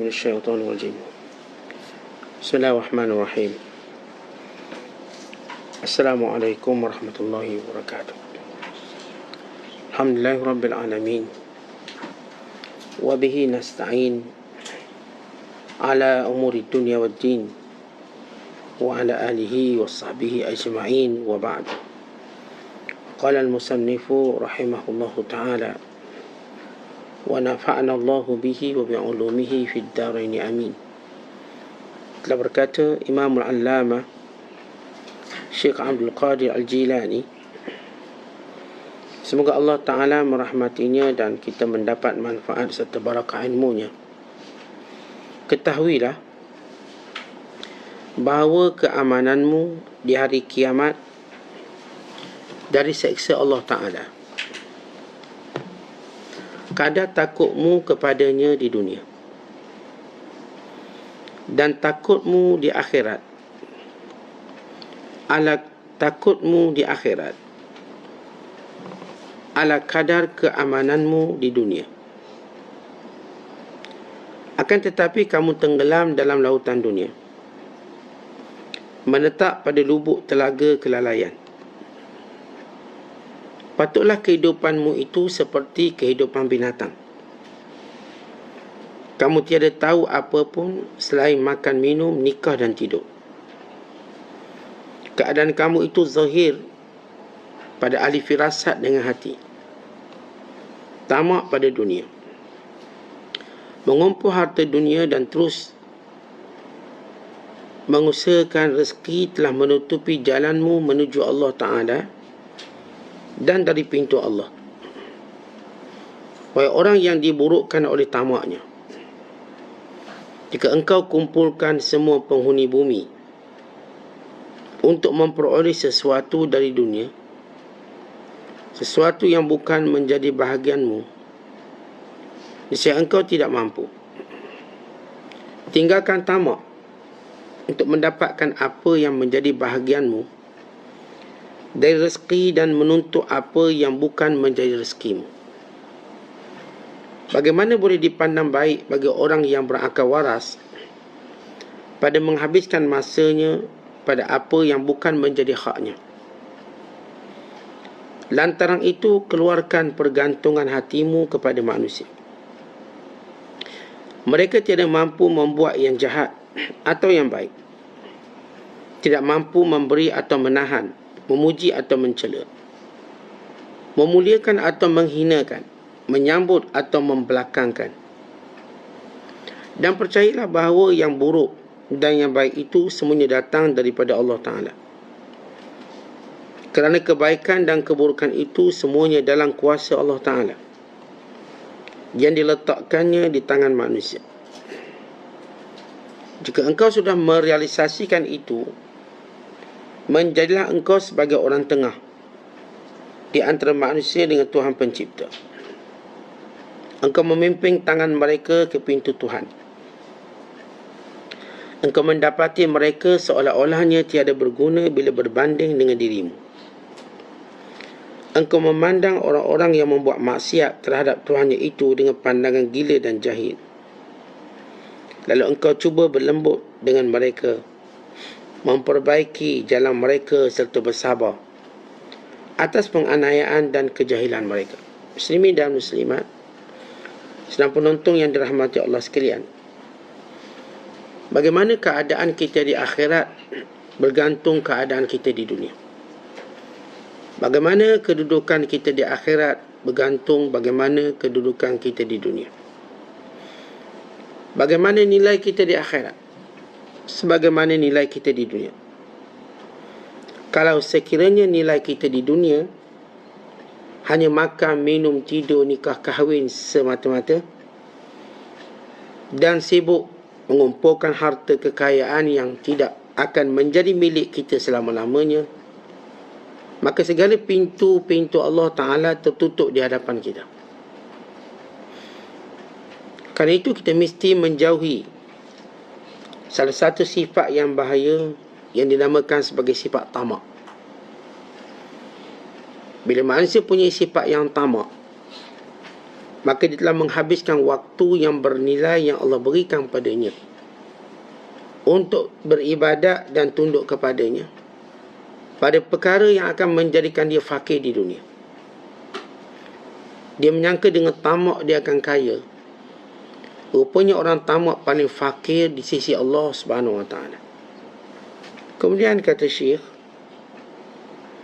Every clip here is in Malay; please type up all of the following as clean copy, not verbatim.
من الشيطان الرجيم. بسم الله الرحمن الرحيم. السلام عليكم ورحمة الله وبركاته. الحمد لله رب العالمين وبه نستعين على أمور الدنيا والدين وعلى آله وصحبه أجمعين وبعد. قال المصنف رحمه الله تعالى: ونفعنا الله به وبعلومه في الدارين آمين. Telah berkata Imam Al-Allamah Syekh Abdul Qadir Al-Jilani, semoga Allah Ta'ala merahmatinya dan kita mendapat manfaat serta barakah ilmunya. Ketahuilah bahawa keamananmu di hari kiamat dari seksa Allah Ta'ala, kadar takutmu kepadanya di dunia, dan takutmu di akhirat, takutmu di akhirat ala kadar keamananmu di dunia. Akan tetapi kamu tenggelam dalam lautan dunia, menetap pada lubuk telaga kelalaian. Patutlah kehidupanmu itu seperti kehidupan binatang. Kamu tiada tahu apa pun selain makan, minum, nikah dan tidur. Keadaan kamu itu zahir pada ahli firasat dengan hati. Tamak pada dunia, mengumpul harta dunia dan terus mengusahakan rezeki telah menutupi jalanmu menuju Allah Ta'ala dan dari pintu Allah. Wahai orang yang diburukkan oleh tamaknya, jika engkau kumpulkan semua penghuni bumi untuk memperoleh sesuatu dari dunia, sesuatu yang bukan menjadi bahagianmu, nescaya engkau tidak mampu. Tinggalkan tamak untuk mendapatkan apa yang menjadi bahagianmu dari rezeki dan menuntut apa yang bukan menjadi rezekimu. Bagaimana boleh dipandang baik bagi orang yang berakal waras pada menghabiskan masanya pada apa yang bukan menjadi haknya? Lantaran itu, keluarkan pergantungan hatimu kepada manusia. Mereka tidak mampu membuat yang jahat atau yang baik, tidak mampu memberi atau menahan, memuji atau mencela, memuliakan atau menghinakan, menyambut atau membelakangkan. Dan percayalah bahawa yang buruk dan yang baik itu semuanya datang daripada Allah Ta'ala. Kerana kebaikan dan keburukan itu semuanya dalam kuasa Allah Ta'ala, yang diletakkannya di tangan manusia. Jika engkau sudah merealisasikan itu, menjadilah engkau sebagai orang tengah di antara manusia dengan Tuhan Pencipta. Engkau memimpin tangan mereka ke pintu Tuhan. Engkau mendapati mereka seolah-olahnya tiada berguna bila berbanding dengan dirimu. Engkau memandang orang-orang yang membuat maksiat terhadap Tuhannya itu dengan pandangan gila dan jahil. Lalu engkau cuba berlembut dengan mereka, memperbaiki jalan mereka serta bersabar atas penganiayaan dan kejahilan mereka. Muslimin dan muslimat, sedang penonton yang dirahmati Allah sekalian, bagaimana keadaan kita di akhirat bergantung keadaan kita di dunia. Bagaimana kedudukan kita di akhirat bergantung bagaimana kedudukan kita di dunia. Bagaimana nilai kita di akhirat sebagaimana nilai kita di dunia. Kalau sekiranya nilai kita di dunia hanya makan, minum, tidur, nikah, kahwin semata-mata, dan sibuk mengumpulkan harta kekayaan yang tidak akan menjadi milik kita selama-lamanya, maka segala pintu-pintu Allah Ta'ala tertutup di hadapan kita. Kerana itu kita mesti menjauhi salah satu sifat yang bahaya yang dinamakan sebagai sifat tamak. Bila manusia punya sifat yang tamak, maka dia telah menghabiskan waktu yang bernilai yang Allah berikan padanya untuk beribadat dan tunduk kepadanya pada perkara yang akan menjadikan dia fakir di dunia. Dia menyangka dengan tamak dia akan kaya. Rupanya orang tamak paling fakir di sisi Allah Subhanahu Wa Taala. Kemudian kata Syekh,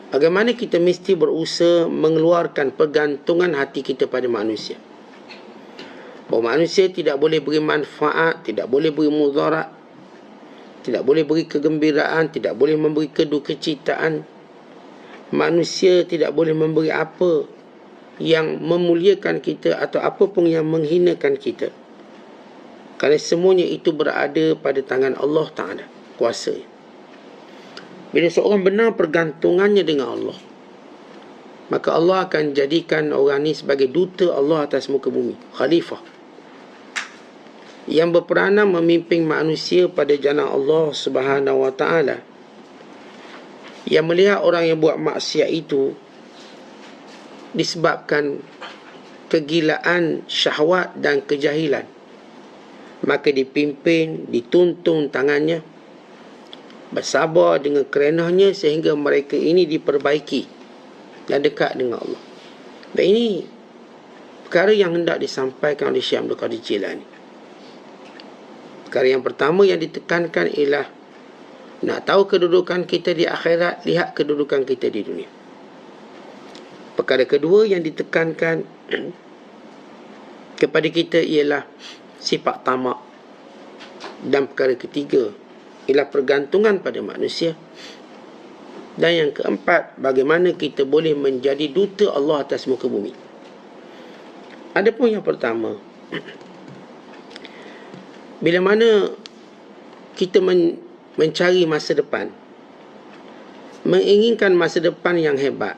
bagaimana kita mesti berusaha mengeluarkan pergantungan hati kita pada manusia. Bahawa manusia tidak boleh beri manfaat, tidak boleh beri mudarat, tidak boleh beri kegembiraan, tidak boleh memberi kedukecitaan. Manusia tidak boleh memberi apa yang memuliakan kita atau apa pun yang menghinakan kita. Kerana semuanya itu berada pada tangan Allah Ta'ala, kuasa. Bila seorang benar pergantungannya dengan Allah, maka Allah akan jadikan orang ni sebagai duta Allah atas muka bumi, khalifah, yang berperanan memimpin manusia pada jalan Allah Subhanahu Wa Taala, yang melihat orang yang buat maksiat itu disebabkan kegilaan syahwat dan kejahilan, maka dipimpin, dituntun tangannya, bersabar dengan kerenahnya sehingga mereka ini diperbaiki dan dekat dengan Allah. Dan ini perkara yang hendak disampaikan oleh Syekh Abdul Qadir Jilani. Perkara yang pertama yang ditekankan ialah nak tahu kedudukan kita di akhirat, lihat kedudukan kita di dunia. Perkara kedua yang ditekankan kepada kita ialah sifat tamak. Dan perkara ketiga ialah pergantungan pada manusia. Dan yang keempat, bagaimana kita boleh menjadi duta Allah atas muka bumi. Adapun yang pertama, bila mana kita mencari masa depan, menginginkan masa depan yang hebat,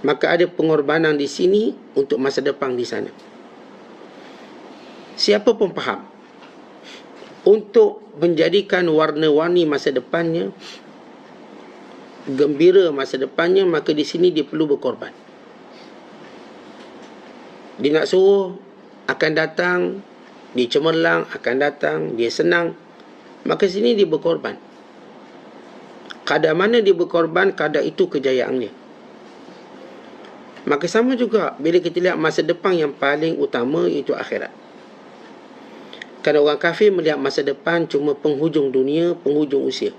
maka ada pengorbanan di sini untuk masa depan di sana. Siapa pun faham, untuk menjadikan warna-warni masa depannya, gembira masa depannya, maka di sini dia perlu berkorban. Dia nak suruh akan datang, dia cemerlang akan datang, dia senang, maka sini dia berkorban. Kadar mana dia berkorban, kadar itu kejayaannya. Maka sama juga bila kita lihat masa depan yang paling utama, iaitu akhirat. Kerana orang kafir melihat masa depan cuma penghujung dunia, penghujung usia.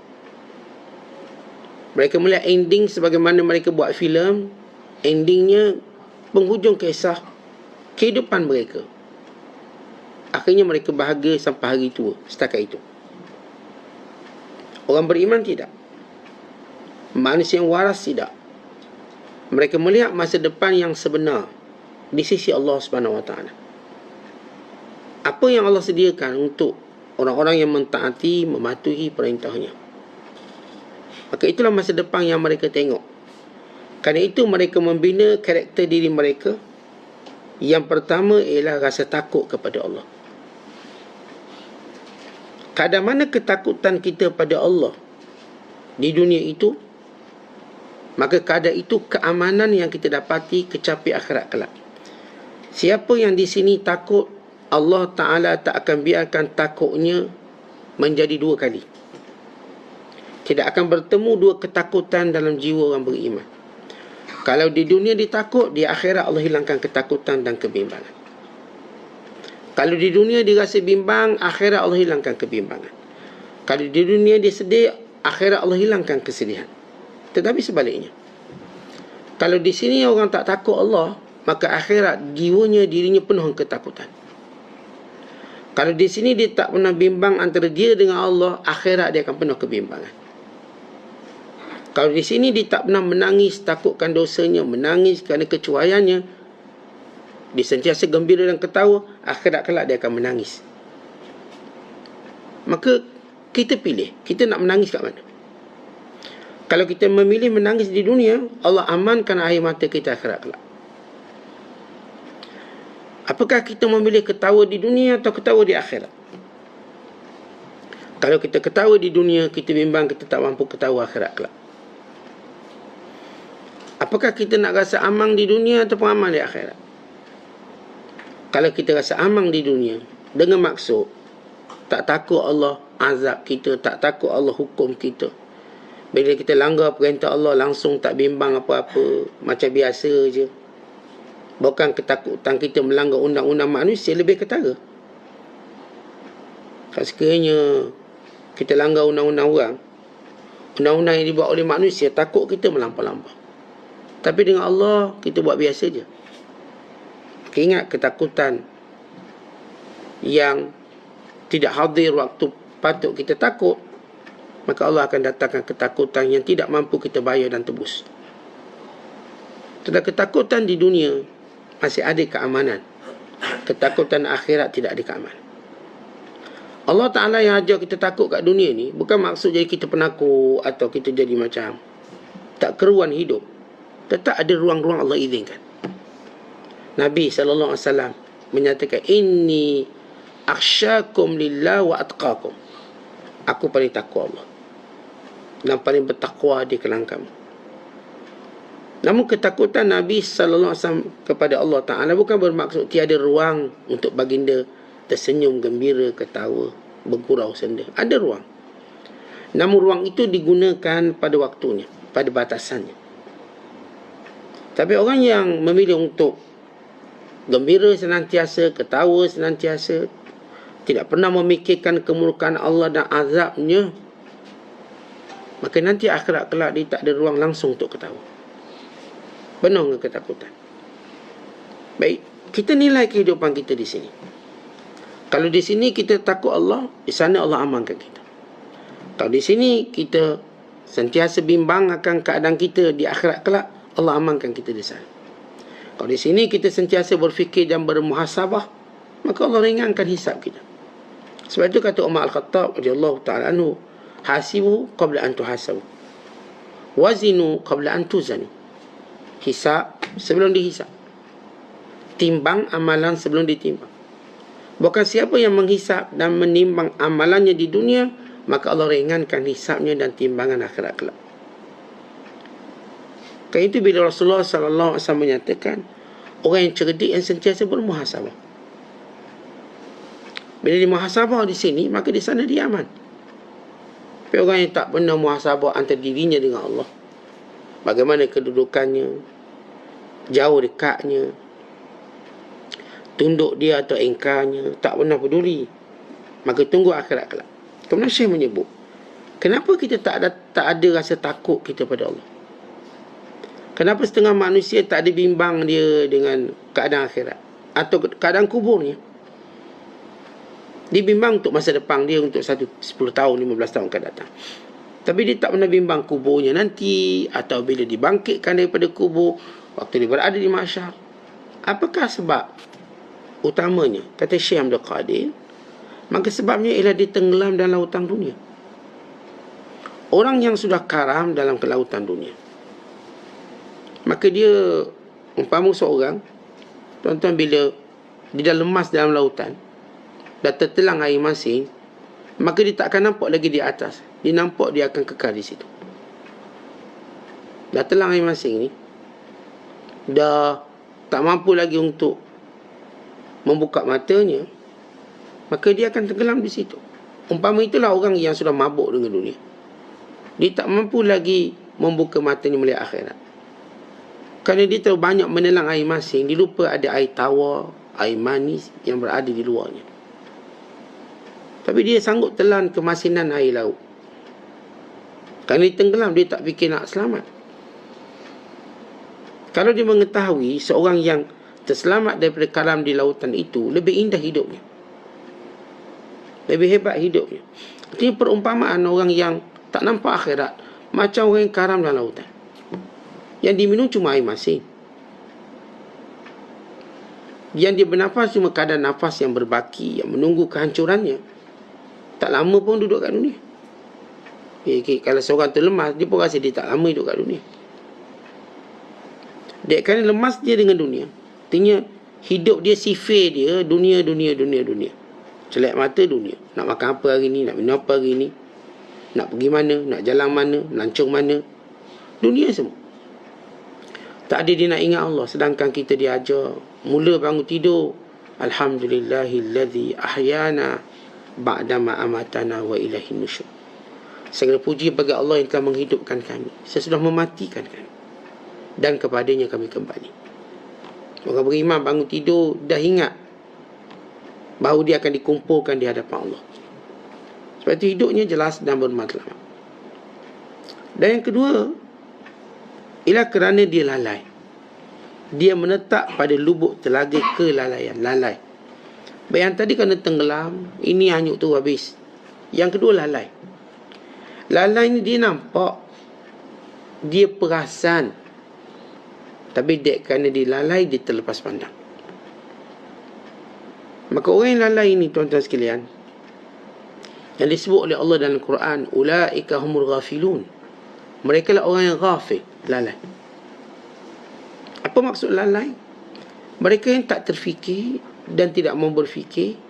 Mereka melihat ending sebagaimana mereka buat filem, endingnya penghujung kisah kehidupan mereka. Akhirnya mereka bahagia sampai hari tua, setakat itu. Orang beriman tidak. Manusia yang waras tidak. Mereka melihat masa depan yang sebenar di sisi Allah Subhanahu Wa Taala. Apa yang Allah sediakan untuk orang-orang yang mentaati, mematuhi perintahnya. Maka itulah masa depan yang mereka tengok. Kerana itu mereka membina karakter diri mereka. Yang pertama ialah rasa takut kepada Allah. Kadar mana ketakutan kita pada Allah di dunia itu, maka kadar itu keamanan yang kita dapati kecapi akhirat kelak. Siapa yang di sini takut, Allah Ta'ala tak akan biarkan takutnya menjadi dua kali. Tidak akan bertemu dua ketakutan dalam jiwa orang beriman. Kalau di dunia ditakut, di akhirat Allah hilangkan ketakutan dan kebimbangan. Kalau di dunia dirasa bimbang, akhirat Allah hilangkan kebimbangan. Kalau di dunia dia sedih, akhirat Allah hilangkan kesedihan. Tetapi sebaliknya, kalau di sini orang tak takut Allah, maka akhirat jiwanya, dirinya penuh ketakutan. Kalau di sini dia tak pernah bimbang antara dia dengan Allah, akhirat dia akan penuh kebimbangan. Kalau di sini dia tak pernah menangis takutkan dosanya, menangis kerana kecuaiannya, dia sentiasa gembira dan ketawa, akhirat kelak dia akan menangis. Maka kita pilih, kita nak menangis kat mana? Kalau kita memilih menangis di dunia, Allah amankan air mata kita akhirat kelak. Apakah kita memilih ketawa di dunia atau ketawa di akhirat? Kalau kita ketawa di dunia, kita bimbang kita tak mampu ketawa akhirat kelak. Apakah kita nak rasa aman di dunia atau aman di akhirat? Kalau kita rasa aman di dunia dengan maksud tak takut Allah azab kita, tak takut Allah hukum kita, bila kita langgar perintah Allah langsung tak bimbang apa-apa, macam biasa je, bukan ketakutan kita melanggar undang-undang manusia lebih ketara. Kalau sekiranya kita langgar undang-undang orang, undang-undang yang dibuat oleh manusia, takut kita melampau-lampau. Tapi dengan Allah kita buat biasa je. Ingat ketakutan yang tidak hadir waktu patut kita takut, maka Allah akan datangkan ketakutan yang tidak mampu kita bayar dan tebus. Tetapi ketakutan di dunia masih ada keamanan. Ketakutan akhirat tidak ada keamanan. Allah Ta'ala yang ajar kita takut kat dunia ni bukan maksud jadi kita penakut atau kita jadi macam tak keruan hidup. Tetap ada ruang-ruang Allah izinkan. Nabi SAW menyatakan, inni akhsyakum lillah wa atqakum. Aku paling takut Allah dan paling bertakwa di kalangan kamu. Namun ketakutan Nabi SAW kepada Allah Ta'ala bukan bermaksud tiada ruang untuk baginda tersenyum, gembira, ketawa, bergurau senda. Ada ruang. Namun ruang itu digunakan pada waktunya, pada batasannya. Tapi orang yang memilih untuk gembira senantiasa, ketawa senantiasa, tidak pernah memikirkan kemurkaan Allah dan azabnya, maka nanti akhirat kelak dia tak ada ruang langsung untuk ketawa. Penuh dengan ketakutan. Baik, kita nilai kehidupan kita di sini. Kalau di sini kita takut Allah, di sana Allah amankan kita. Kalau di sini kita sentiasa bimbang akan keadaan kita di akhirat kelak, Allah amankan kita di sana. Kalau di sini kita sentiasa berfikir dan bermuhasabah, maka Allah ringankan hisab kita. Sebab itu kata Umar Al-Khattab radhiyallahu ta'ala anhu, hasibu qabla an tuhasabu, wazinu qabla an tuzanu. Hisab sebelum dihisab, timbang amalan sebelum ditimbang. Bukan siapa yang menghisab dan menimbang amalannya di dunia, maka Allah ringankan hisabnya dan timbangan akhirat kelak. Kerana itu bila Rasulullah SAW menyatakan, orang yang cerdik yang sentiasa bermuhasabah. Bila dimuhasabah di sini, maka di sana dia aman. Tapi orang yang tak pernah muhasabah antara dirinya dengan Allah, bagaimana kedudukannya, jauh dekatnya, tunduk dia atau engkarnya, tak pernah peduli, maka tunggu akhirat kelak. Kemudian Syekh menyebut, kenapa kita tak ada rasa takut kita pada Allah? Kenapa setengah manusia tak ada bimbang dia dengan keadaan akhirat atau keadaan kuburnya? Dia bimbang untuk masa depan dia, untuk 10 tahun, 15 tahun akan datang. Tapi dia tak pernah bimbang kuburnya nanti, atau bila dibangkitkan daripada kubur, waktu dia berada di mahsyar. Apakah sebab utamanya? Kata Syekh Abdul Qadir, maka sebabnya ialah dia tenggelam dalam lautan dunia. Orang yang sudah karam dalam kelautan dunia, maka dia umpama seorang, tuan-tuan, bila dia dah lemas dalam lautan, dah tertelang air masin, maka dia tak akan nampak lagi di atas. Dia nampak dia akan kekal di situ. Dah telang air masin ni, dah tak mampu lagi untuk membuka matanya, maka dia akan tenggelam di situ. Umpama itulah orang yang sudah mabuk dengan dunia. Dia tak mampu lagi membuka matanya melihat akhirat. Kerana dia terlalu banyak menelang air masin, dia lupa ada air tawar, air manis yang berada di luarnya. Tapi dia sanggup telan kemasinan air laut. Kerana dia tenggelam, dia tak fikir nak selamat. Kalau dia mengetahui seorang yang terselamat daripada karam di lautan itu, lebih indah hidupnya, lebih hebat hidupnya. Ini perumpamaan orang yang tak nampak akhirat, macam orang yang karam dalam lautan. Yang diminum cuma air masin. Yang dia bernafas cuma kadar nafas yang berbaki, yang menunggu kehancurannya. Tak lama pun duduk kat dunia. Kalau seorang tu lemas, dia pun rasa dia tak lama duduk kat dunia. Dia kerana lemas dia dengan dunia, artinya hidup dia, sifir dia dunia. Celak mata dunia. Nak makan apa hari ni, nak minum apa hari ni, nak pergi mana, nak jalan mana, lancung mana, dunia semua. Tak ada dia nak ingat Allah. Sedangkan kita diajar mula bangun tidur, Alhamdulillahilladzi ahyana ba'dama amatana wa ilaihin nusyur. Segala puji bagi Allah yang telah menghidupkan kami sesudah mematikan kami, dan kepadanya kami kembali. Orang beriman bangun tidur dah ingat bahawa dia akan dikumpulkan di hadapan Allah. Sebab itu hidupnya jelas dan bermatlamat. Dan yang kedua, ialah kerana dia lalai. Dia menetap pada lubuk telaga kelalaian. Lalai. Baik yang tadi kena tenggelam, ini hanyut tu habis. Yang kedua lalai. Lalai ni dia nampak, dia perasan, tapi dek kerana dia lalai, dia terlepas pandang. Maka orang yang lalai ini, tuan-tuan sekalian, yang disebut oleh Allah dalam Quran, ulaika humul ghafilun. Mereka lah orang yang ghafil, lalai. Apa maksud lalai? Mereka yang tak terfikir dan tidak mau berfikir,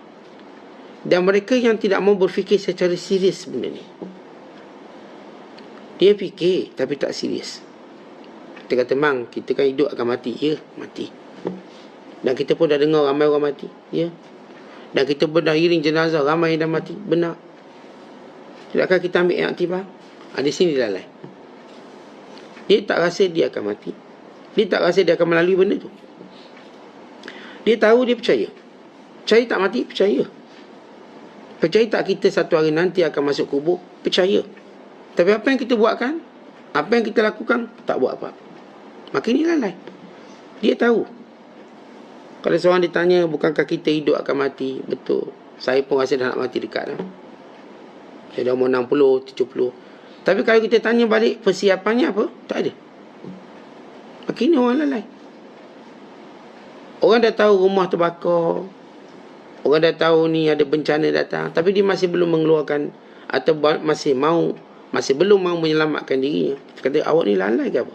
dan mereka yang tidak mau berfikir secara serius benda ni. Dia fikir tapi tak serius. Kita kata, mang, kita kan hidup akan mati. Ya, mati. Dan kita pun dah dengar ramai orang mati. Ya. Dan kita pun dah iring jenazah ramai yang dah mati. Benar. Tidakkah kita ambil yang aktifah? Di sini lalai. Dia tak rasa dia akan mati. Dia tak rasa dia akan melalui benda tu. Dia tahu, dia percaya. Percaya tak mati? Percaya. Percaya tak kita satu hari nanti akan masuk kubur? Percaya. Tapi apa yang kita buatkan? Apa yang kita lakukan? Tak buat apa-apa. Maka ini lalai. Dia tahu. Kalau seorang ditanya, bukankah kita hidup akan mati? Betul. Saya pun rasa dah nak mati dekat dah. Saya dah umur 60, 70. Tapi kalau kita tanya balik, persiapannya apa? Tak ada. Maka ini orang lalai. Orang dah tahu rumah terbakar. Orang dah tahu ni ada bencana datang. Tapi dia masih belum mengeluarkan, atau masih belum mau menyelamatkan dirinya. Kita kata, awak ni lalai ke apa?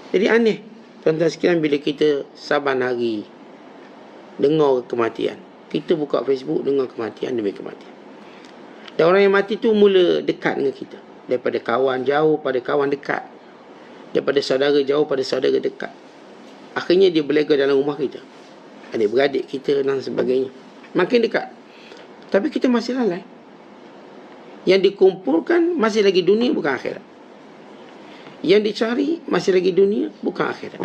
Jadi aneh, tuan-tuan sekalian, bila kita saban hari dengar kematian. Kita buka Facebook, dengar kematian demi kematian. Dan orang yang mati tu mula dekat dengan kita. Daripada kawan jauh pada kawan dekat. Daripada saudara jauh pada saudara dekat. Akhirnya dia berlega dalam rumah kita. Adik-beradik kita dan sebagainya. Makin dekat. Tapi kita masih lalai. Yang dikumpulkan masih lagi dunia, bukan akhirat. Yang dicari masih lagi dunia, bukan akhirat.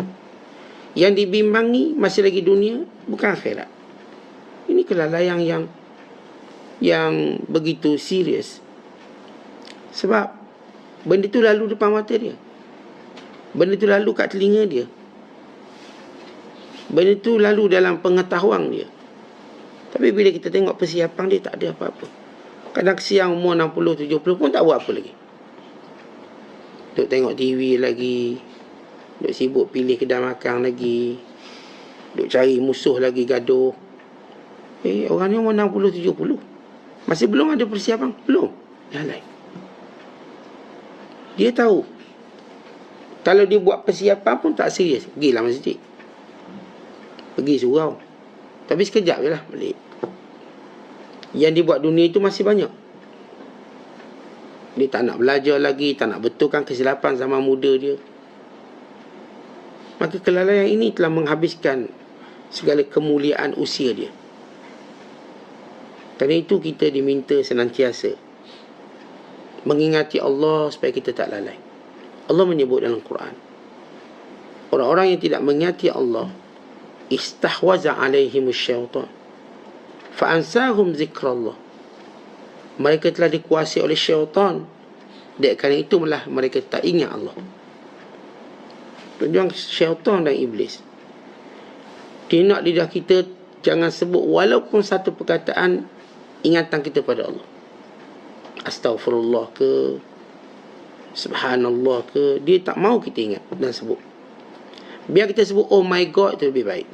Yang dibimbangi masih lagi dunia, bukan akhirat. Ini kelalaian yang begitu serius. Sebab benda tu lalu depan mata dia. Benda tu lalu kat telinga dia. Benda tu lalu dalam pengetahuan dia. Tapi bila kita tengok persiapan dia, tak ada apa-apa. Kadang siang umur 60, 70 pun tak buat apa lagi. Duk tengok TV lagi. Duk sibuk pilih kedai makan lagi. Duk cari musuh lagi, gaduh. Orang ni umur 60, 70. Masih belum ada persiapan? Belum. Lalai. Dia tahu. Kalau dia buat persiapan pun tak serius. Pergilah masjid. Pergi surau. Tapi sekejap je lah balik. Yang dia buat dunia itu masih banyak. Dia tak nak belajar lagi, tak nak betulkan kesilapan zaman muda dia. Maka kelalaian ini telah menghabiskan segala kemuliaan usia dia. Kerana itu kita diminta senantiasa mengingati Allah supaya kita tak lalai. Allah menyebut dalam Quran, orang-orang yang tidak mengingati Allah, istahwaza alaihimus syaitan fa'ansahum zikrallah. Mereka telah dikuasai oleh syaitan. Dek kerana itu malah mereka tak ingat Allah. Tujuan syaitan dan iblis, dia nak lidah kita jangan sebut walaupun satu perkataan ingatan kita pada Allah. Astaghfirullah ke, subhanallah ke, dia tak mau kita ingat dan sebut. Biar kita sebut oh my God, itu lebih baik.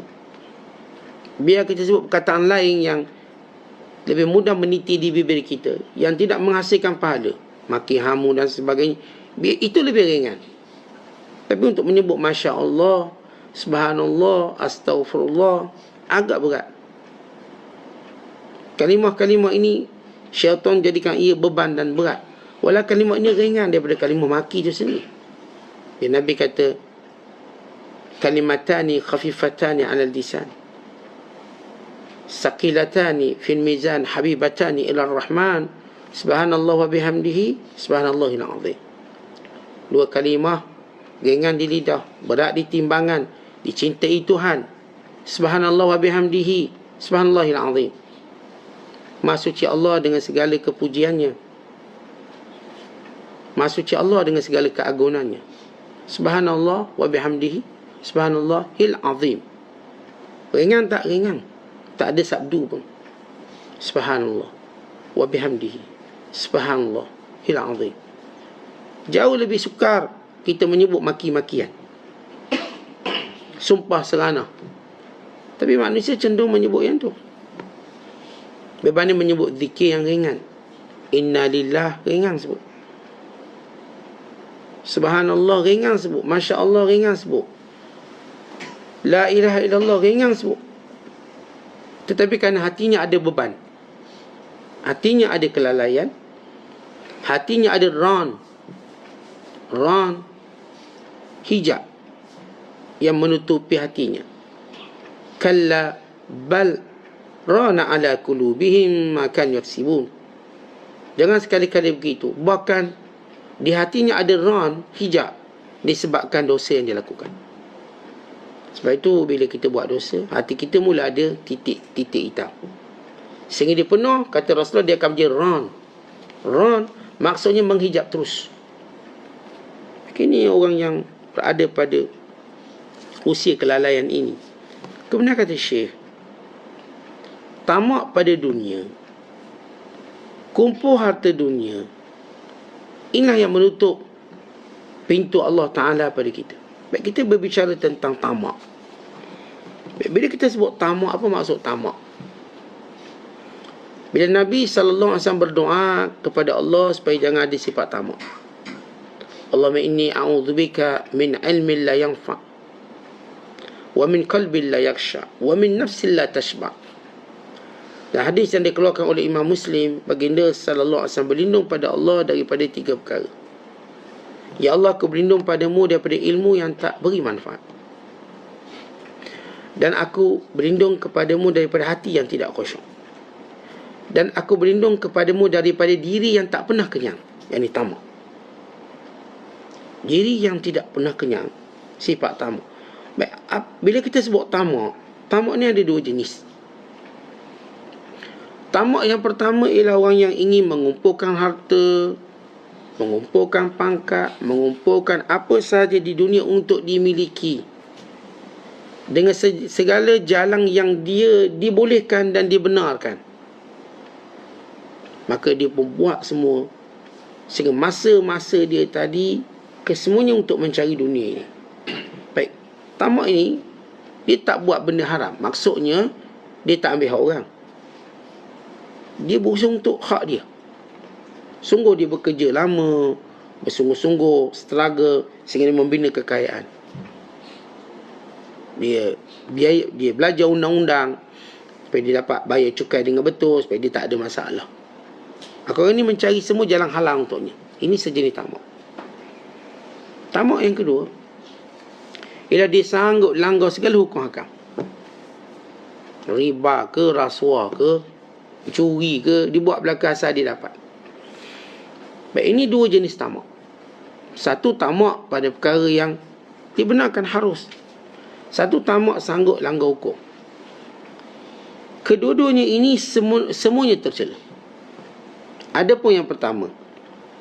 Biar kita sebut perkataan lain yang lebih mudah meniti di bibir kita, yang tidak menghasilkan pahala, maki hamu dan sebagainya, itu lebih ringan. Tapi untuk menyebut Masya Allah, Subhanallah, Astaghfirullah, agak berat. Kalimah-kalimah ini syaitan jadikan ia beban dan berat. Walau kalimah ini ringan daripada kalimah maki itu sendiri. Ya, Nabi kata, kalimatani khafifatani ala lisan, saqilatani fil mizan habibatani ila rahman subhanallah wa bihamdihi subhanallahil azim. Dua kalimah ringan di lidah, berat di timbangan, dicintai Tuhan. Subhanallah wa bihamdihi subhanallahil azim. Maha suci Allah dengan segala kepujiannya, maha suci Allah dengan segala keagungannya. Subhanallah wa bihamdihi subhanallahil azim. Ringan tak ringan, tak ada sabdu pun. Subhanallah wa bihamdihi subhanallahil azim. Jauh lebih sukar kita menyebut maki-makian, sumpah serana. Tapi manusia cenderung menyebut yang tu berbanding menyebut zikir yang ringan. Inna lillah ringan sebut, subhanallah ringan sebut, masya Allah ringan sebut, la ilaha illallah ringan sebut. Tetapi kerana hatinya ada beban, hatinya ada kelalaian, hatinya ada ran hijab yang menutupi hatinya. Kalla bal rana ala qulubihim ma kan yaksibun. Jangan sekali-kali begitu. Bahkan di hatinya ada ran hijab disebabkan dosa yang dia lakukan. Sebab itu bila kita buat dosa, hati kita mula ada titik-titik hitam. Sehingga dia penuh, kata Rasulullah, dia akan menjadi ran maksudnya menghijab terus. Ini orang yang berada pada usia kelalaian ini. Kemudian kata Syekh, tamak pada dunia, kumpul harta dunia, inilah yang menutup pintu Allah Ta'ala pada kita. Baik, kita berbicara tentang tamak. Baik, bila kita sebut tamak, apa maksud tamak? Bila Nabi SAW berdoa kepada Allah supaya jangan ada sifat tamak. Allahumma inni a'udzubika min ilmin la yanfa' wa min qalbin la yakhsha wa min nafsin la tashba'. Dan hadis yang dikeluarkan oleh Imam Muslim, baginda sallallahu alaihi wasallam berlindung pada Allah daripada 3 perkara. Ya Allah, aku berlindung padamu daripada ilmu yang tak beri manfaat, dan aku berlindung kepadamu daripada hati yang tidak khusyuk, dan aku berlindung kepadamu daripada diri yang tak pernah kenyang, yakni tamak. Diri yang tidak pernah kenyang, sifat tamak. Baik, bila kita sebut tamak ni ada 2 jenis. Tamak yang pertama ialah orang yang ingin mengumpulkan harta, mengumpulkan pangkat, mengumpulkan apa sahaja di dunia untuk dimiliki dengan segala jalan yang dia dibolehkan dan dibenarkan. Maka dia membuat semua sehingga masa-masa dia tadi kesemuanya untuk mencari dunia ini. Baik, tamak ini dia tak buat benda haram. Maksudnya dia tak ambil hak orang. Dia berusaha untuk hak dia. Sungguh dia bekerja lama, bersungguh-sungguh, struggle sehingga dia membina kekayaan. Dia belajar undang-undang supaya dia dapat bayar cukai dengan betul, supaya dia tak ada masalah. Orang ini mencari semua jalan halang untuknya. Ini sejenis tamak. Tamak yang kedua ialah dia sanggup langgar segala hukum hakam. Riba ke, rasuah ke, curi ke, dibuat belaka asal dia dapat. Baik, ini 2 jenis tamak. Satu tamak pada perkara yang dibenarkan harus. Satu tamak sanggup langgar hukum. Kedua-duanya ini semuanya tercela. Adapun yang pertama,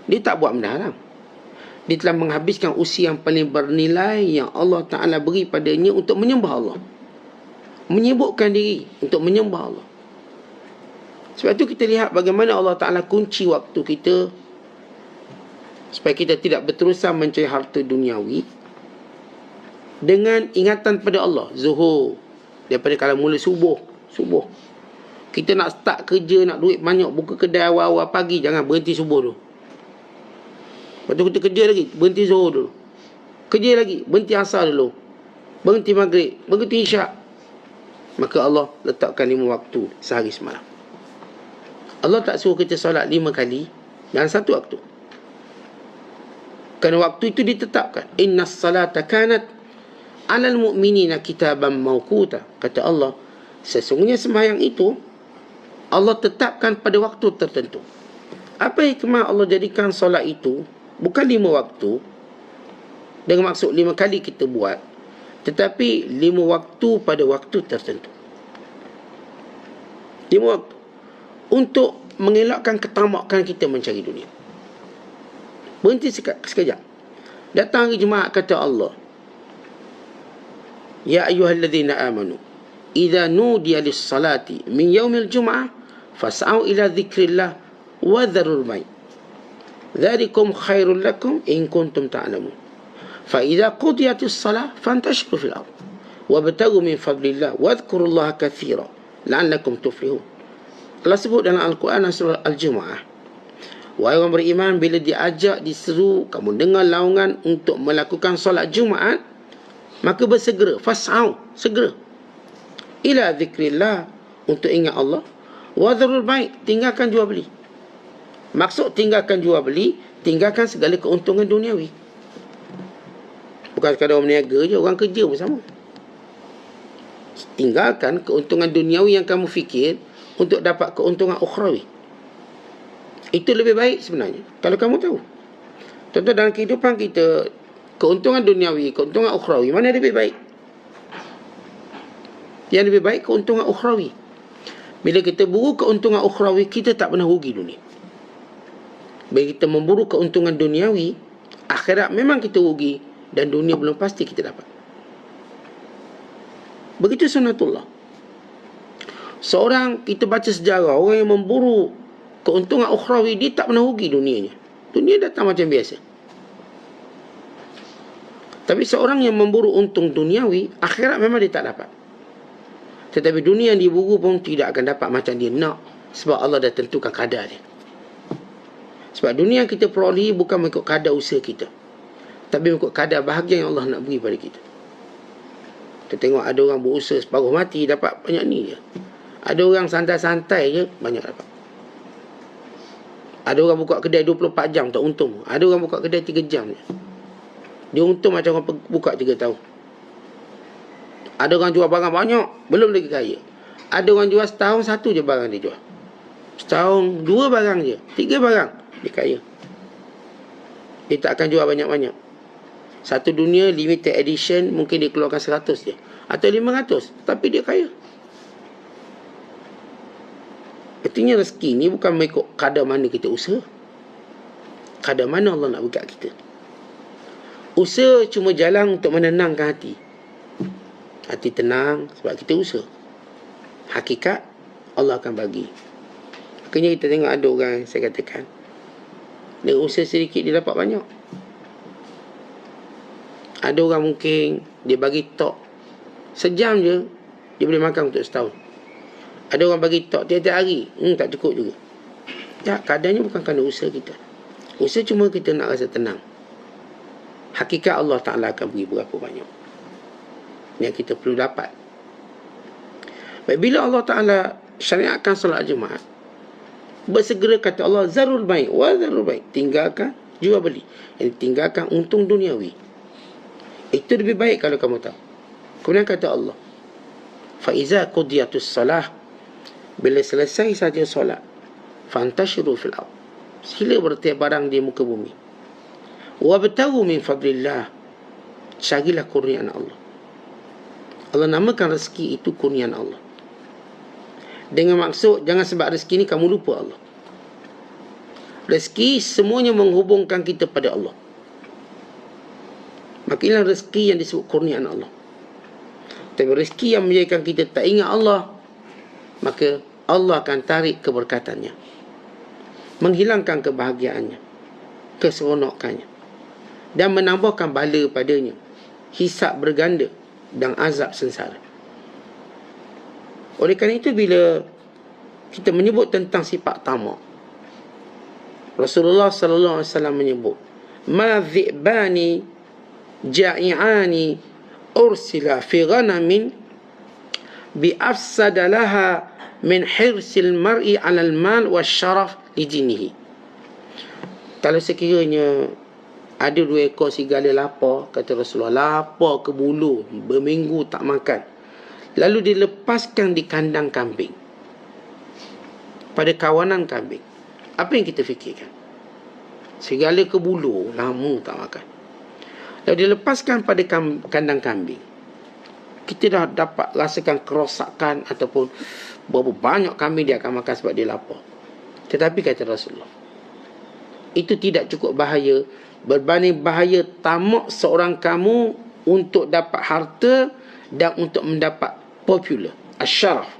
dia tak buat benda haram. Dia telah menghabiskan usia yang paling bernilai yang Allah Ta'ala beri padanya untuk menyembah Allah. Menyibukkan diri untuk menyembah Allah. Sebab itu kita lihat bagaimana Allah Ta'ala kunci waktu kita supaya kita tidak berterusan mencari harta duniawi dengan ingatan pada Allah. Zuhur, daripada kalau mula subuh. Kita nak start kerja, nak duit banyak, buka kedai awal-awal pagi, jangan berhenti subuh dulu. Lepas tu kita kerja lagi, berhenti zuhur dulu. Kerja lagi, berhenti asar dulu. Berhenti maghrib, berhenti isyak. Maka Allah letakkan 5 waktu sehari semalam. Allah tak suruh kita solat 5 kali dalam 1 waktu. Kerana waktu itu ditetapkan. Innas salata kanat alal mu'minina kitaban mawquta. Kata Allah, Sesungguhnya sembahyang itu Allah tetapkan pada waktu tertentu. Apa hikmah Allah jadikan solat itu bukan 5 waktu, dengan maksud 5 kali kita buat, tetapi 5 waktu pada waktu tertentu. 5 waktu untuk mengelakkan ketamakan kita mencari dunia. Berhenti sekejap. Datang hari Jumaat, kata Allah, Ya ayyuhalladzina amanu idza nudiya lis-salati min yaumil jum'ah fas'au ila dzikrillah wa dharul bay'. Dzalikum khairul lakum in kuntum ta'lamun. Fa idza qudiyatis salah fantashiru fil ardh wabtaghu min fadlillah wadhkurullaha katsiran la'allakum tuflihun. Allah sebut dalam Al-Quran surah Al-Jumu'ah, wahai orang beriman, bila diajak, diseru, kamu dengar laungan untuk melakukan solat Jumaat, maka bersegera, fas'au, segera, ila zikrillah, untuk ingat Allah, wa dharul bay', tinggalkan jual beli. Maksud tinggalkan jual beli, tinggalkan segala keuntungan duniawi. Bukan sekadar orang berniaga je, orang kerja pun sama. Tinggalkan keuntungan duniawi yang kamu fikir untuk dapat keuntungan ukhrawi. Itu lebih baik sebenarnya, kalau kamu tahu. Contoh dalam kehidupan kita, keuntungan duniawi, keuntungan ukhrawi, mana lebih baik? Yang lebih baik keuntungan ukhrawi. Bila kita buru keuntungan ukhrawi, kita tak pernah rugi dunia. Bila kita memburu keuntungan duniawi, akhirat memang kita rugi, dan dunia belum pasti kita dapat. Begitu sunnatullah. Seorang, kita baca sejarah, orang yang memburu keuntungan ukhrawi, dia tak pernah rugi dunianya. Dunia datang macam biasa. Tapi seorang yang memburu untung duniawi, akhirat memang dia tak dapat. Tetapi dunia yang diburu pun tidak akan dapat macam dia nak, sebab Allah dah tentukan kadar dia. Sebab dunia yang kita peroleh bukan mengikut kadar usaha kita, tapi mengikut kadar bahagia yang Allah nak beri pada kita. Kita tengok ada orang berusaha separuh mati, dapat banyak ni je. Ada orang santai-santai je, banyak dapat. Ada orang buka kedai 24 jam tak untung. Ada orang buka kedai 3 jam je. Dia untung macam orang buka 3 tahun. Ada orang jual barang banyak, belum lagi kaya. Ada orang jual setahun 1 je barang dia jual. Setahun 2 barang je, 3 barang, dia kaya. Dia tak akan jual banyak-banyak. Satu dunia limited edition, mungkin dia keluarkan 100 je, atau 500, tapi dia kaya. Artinya rezeki ni bukan mengikut kadar mana kita usaha, kadar mana Allah nak beri kat kita. Usaha cuma jalan untuk menenangkan hati. Hati tenang sebab kita usaha. Hakikat Allah akan bagi. Makanya kita tengok ada orang, saya katakan, dia usaha sedikit dia dapat banyak. Ada orang mungkin dia bagi tok sejam je, dia boleh makan untuk setahun. Ada orang bagi tok tiap-tiap hari, tak cukup juga. Tak, kadarnya bukan kerana usaha kita. Usaha cuma kita nak rasa tenang. Hakikat Allah Ta'ala akan beri berapa banyak yang kita perlu dapat. Baik, bila Allah Ta'ala syariatkan solat Jumaat, bersegera kata Allah, zarul bay' wa zarul bay', tinggalkan jual beli, yang tinggalkan untung duniawi. Itu lebih baik kalau kamu tahu. Kemudian kata Allah, fa iza qudiyatus salah, bila selesai saja solat, fantashiru fil ardh, sila bertebaran di muka bumi. Wabtaghu min fadlillah, carilah kurniaan Allah. Allah namakan rezeki itu kurniaan Allah, dengan maksud jangan sebab rezeki ni kamu lupa Allah. Rezeki semuanya menghubungkan kita pada Allah. Maka inilah rezeki yang disebut kurniaan Allah. Tapi rezeki yang menjadikan kita tak ingat Allah, maka Allah akan tarik keberkatannya, menghilangkan kebahagiaannya, keseronokannya, dan menambahkan bala padanya, hisab berganda dan azab sengsara. Oleh kerana itu, bila kita menyebut tentang sifat tamak, Rasulullah sallallahu alaihi wasallam menyebut, ma dhi'bani ja'i'ani ursila fi ghanamin bi afsada laha min hirsil mar'i 'alal mal wasyaraf li dinihi. Kalau sekiranya ada 2 ekor serigala lapar, kata Rasulullah, lapar ke bulu, berminggu tak makan, lalu dilepaskan di kandang kambing, pada kawanan kambing. Apa yang kita fikirkan? Segala kebulu, lama tak makan. Lalu dilepaskan pada kandang kambing, kita dah dapat rasakan kerosakan ataupun berapa banyak kambing dia akan makan sebab dia lapar. Tetapi kata Rasulullah, itu tidak cukup bahaya berbanding bahaya tamak seorang kamu untuk dapat harta dan untuk mendapat popular, asyaraf.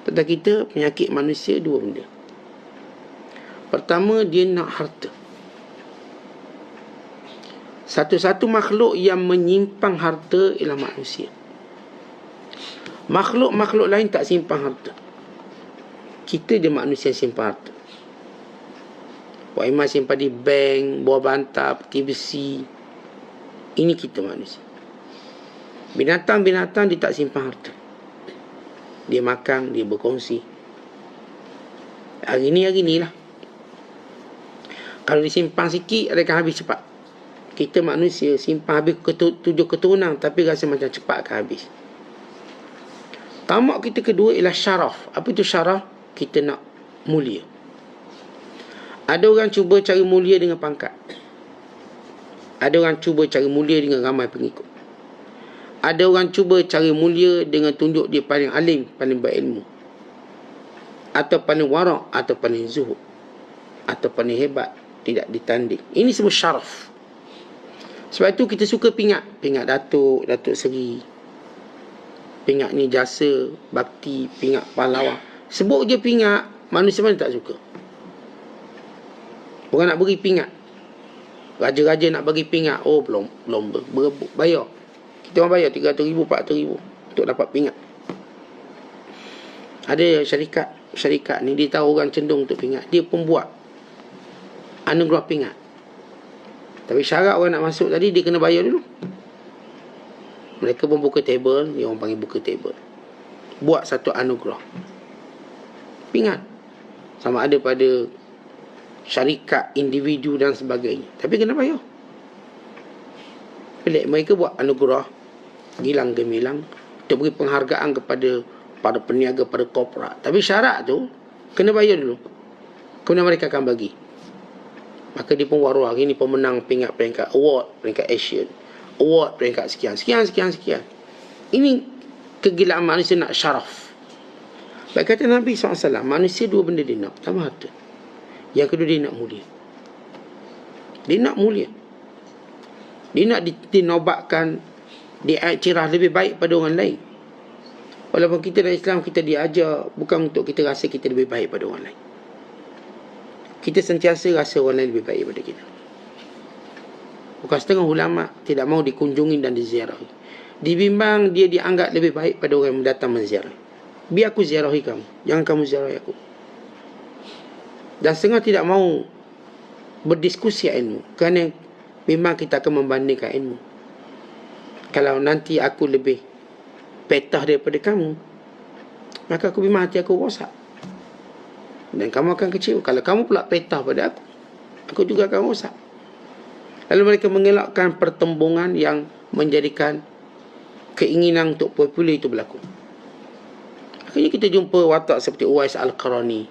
Kata kita, penyakit manusia dua benda. Pertama, dia nak harta. Satu-satu makhluk yang menyimpan harta ialah manusia. Makhluk-makhluk lain tak simpan harta. Kita je manusia simpan harta. Wak Iman simpan di bank, buah bantal, peti besi. Ini kita manusia. Binatang-binatang dia tak simpan harta. Dia makan, dia berkongsi. Hari ni lah. Kalau disimpan sikit, dia akan habis cepat. Kita manusia simpan habis 7 keturunan, tapi rasa macam cepat akan habis. Tamak kita kedua ialah syaraf. Apa itu syaraf? Kita nak mulia. Ada orang cuba cari mulia dengan pangkat. Ada orang cuba cari mulia dengan ramai pengikut. Ada orang cuba cari mulia dengan tunjuk dia paling alim, paling berilmu, atau paling warak, atau paling zuhud, atau paling hebat, tidak ditanding. Ini semua syaraf. Sebab itu kita suka pingat Datuk Seri, pingat ni jasa bakti, pingat pahlawan. Sebut je pingat, manusia mana tak suka? Orang nak beri pingat, raja-raja nak bagi pingat, oh belum berebut, bayar. Kita orang bayar 300,000, 400,000 untuk dapat pingat. Ada syarikat ni, dia tahu orang cenderung untuk pingat, dia pun buat anugerah pingat. Tapi syarat orang nak masuk tadi, dia kena bayar dulu. Mereka pun buka table, dia orang panggil buka table, buat satu anugerah pingat, sama ada pada syarikat, individu dan sebagainya. Tapi kena bayar. Pelik, mereka buat anugerah gilang gemilang, dia beri penghargaan kepada para peniaga, pada korporat. Tapi syarat tu kena bayar dulu, kemudian mereka akan bagi. Maka dia pun waruah, ini pemenang pingat peringkat award, peringkat Asian award, peringkat sekian. Ini kegilaan manusia nak syaraf. Baik kata Nabi SAW, manusia dua benda dia nak. Pertama harta, yang kedua dia nak mulia. Dia nak mulia, dia nak dinobatkan, diiktiraf lebih baik pada orang lain. Walaupun kita dalam Islam, kita diajar bukan untuk kita rasa kita lebih baik pada orang lain. Kita sentiasa rasa orang lain lebih baik daripada kita. Bukan setengah ulama tidak mahu dikunjungi dan diziarahi. Dibimbang dia dianggap lebih baik pada orang yang datang menziarahi. Biar aku ziarahi kamu, jangan kamu ziarahi aku. Dan setengah tidak mahu berdiskusi ilmu, kerana memang kita akan membandingkan ilmu. Kalau nanti aku lebih petah daripada kamu, maka aku memang hati aku rosak, dan kamu akan kecewa. Kalau kamu pula petah pada aku juga akan rosak. Lalu mereka mengelakkan pertembungan yang menjadikan keinginan untuk popular itu berlaku. Akhirnya kita jumpa watak seperti Uwais Al-Qarani.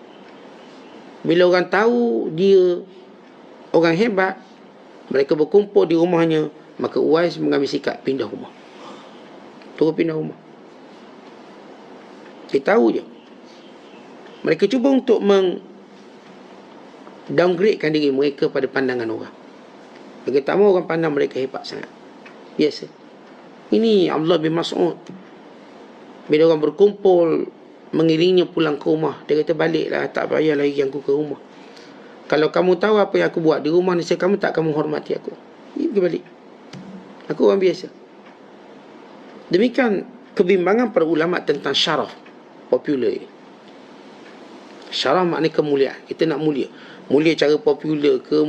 Bila orang tahu dia orang hebat, mereka berkumpul di rumahnya, maka Uwais mengambil sikap pindah rumah. Turun pindah rumah. Dia tahu je. Mereka cuba untuk downgradekan diri mereka pada pandangan orang. Mereka tak mahu orang pandang mereka hebat sangat. Biasa. Ini Abdullah bin Mas'ud, bila orang berkumpul mengiringnya pulang ke rumah, dia kata, baliklah, tak payah lagi aku ke rumah. Kalau kamu tahu apa yang aku buat di rumah ni, kamu tak akan menghormati aku. Pergi balik. Aku orang biasa. Demikian kebimbangan para ulama tentang syaraf popular. Syaraf maknanya kemuliaan. Kita nak mulia. Mulia cara popular ke,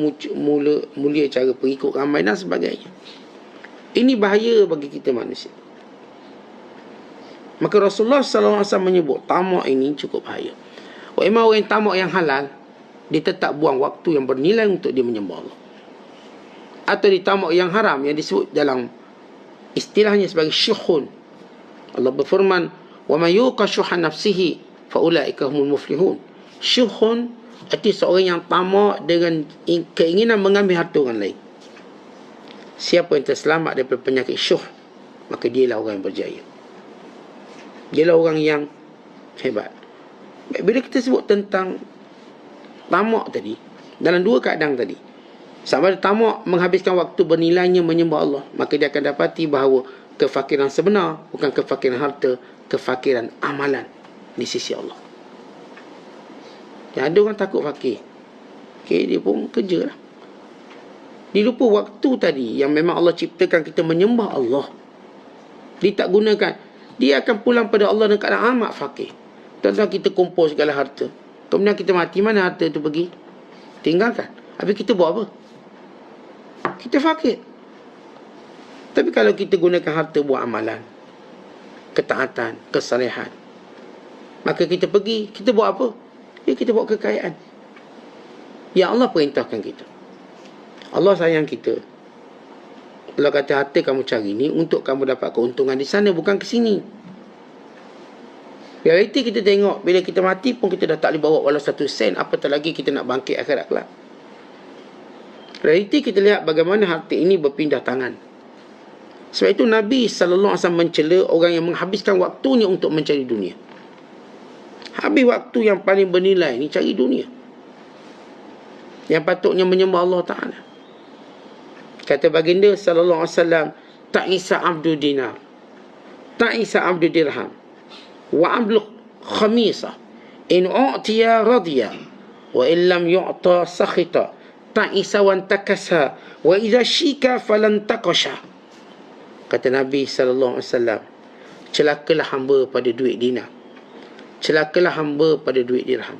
mulia cara pengikut ramai dan sebagainya. Ini bahaya bagi kita manusia. Maka Rasulullah SAW menyebut tamak ini cukup bahaya. Memang orang yang tamak yang halal, dia tetap buang waktu yang bernilai untuk dia menyembah Allah. Atau di tamak yang haram, yang disebut dalam istilahnya sebagai syukhun, Allah berfirman, "Wa may yuqa syuha nafsihi fa ulaika humul muflihun." Syuhun arti seorang yang tamak dengan keinginan mengambil harta orang lain. Siapa yang terselamat daripada penyakit syuh, maka dialah orang yang berjaya. Dialah orang yang hebat. Bila kita sebut tentang tamak tadi, dalam dua keadaan tadi, sama ada tamak menghabiskan waktu bernilainya menyembah Allah, maka dia akan dapati bahawa kefakiran sebenar bukan kefakiran harta, kefakiran amalan di sisi Allah. Yang ada orang takut fakir, dia pun kerja lah. Dia lupa waktu tadi yang memang Allah ciptakan kita menyembah Allah. Dia tak gunakan. Dia akan pulang pada Allah dengan keadaan amat fakir. Tuan-tuan, kita kumpul segala harta, kemudian kita mati, mana harta itu pergi? Tinggalkan. Habis kita buat apa? Kita fakir. Tapi kalau kita gunakan harta buat amalan, ketaatan, kesalehan, maka kita pergi, kita buat apa? Ya, kita buat kekayaan. Ya, Allah perintahkan kita. Allah sayang kita. Allah kata harta kamu cari ni untuk kamu dapat keuntungan di sana, bukan ke sini. Realiti kita tengok, bila kita mati pun kita dah tak boleh bawa walau 1 sen, apatah lagi kita nak bangkit akhirat kelak. Realiti kita lihat bagaimana harta ini berpindah tangan. Sebab itu Nabi SAW mencela orang yang menghabiskan waktunya untuk mencari dunia. Habis waktu yang paling bernilai ni cari dunia, yang patutnya menyembah Allah Ta'ala. Kata baginda sallallahu alaihi wasallam, ta'isa abdu dinar, ta'isa abdu dirham, wa abdu khamisa, in u'tiya radiya, wa in lam yu'ta sakhita, ta'isa wa antakasa, wa idha shika falan takasha. Kata Nabi sallallahu alaihi wasallam, celakalah hamba pada duit dinar, celakalah hamba pada duit dirham,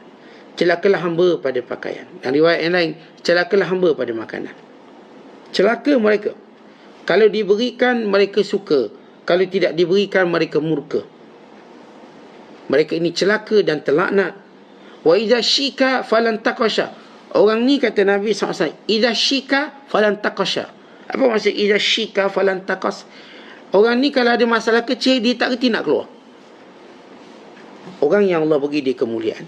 celakalah hamba pada pakaian. Dan riwayat yang lain, celakalah hamba pada makanan. Celaka mereka. Kalau diberikan, mereka suka. Kalau tidak diberikan, mereka murka. Mereka ini celaka dan terlaknat. Wa idza syika falan takasha. Orang ni kata Nabi SAW, idza syika falan takasha. Apa maksud idza syika falan takas? Orang ni kalau ada masalah kecil, dia tak reti nak keluar. Orang yang Allah bagi dia kemuliaan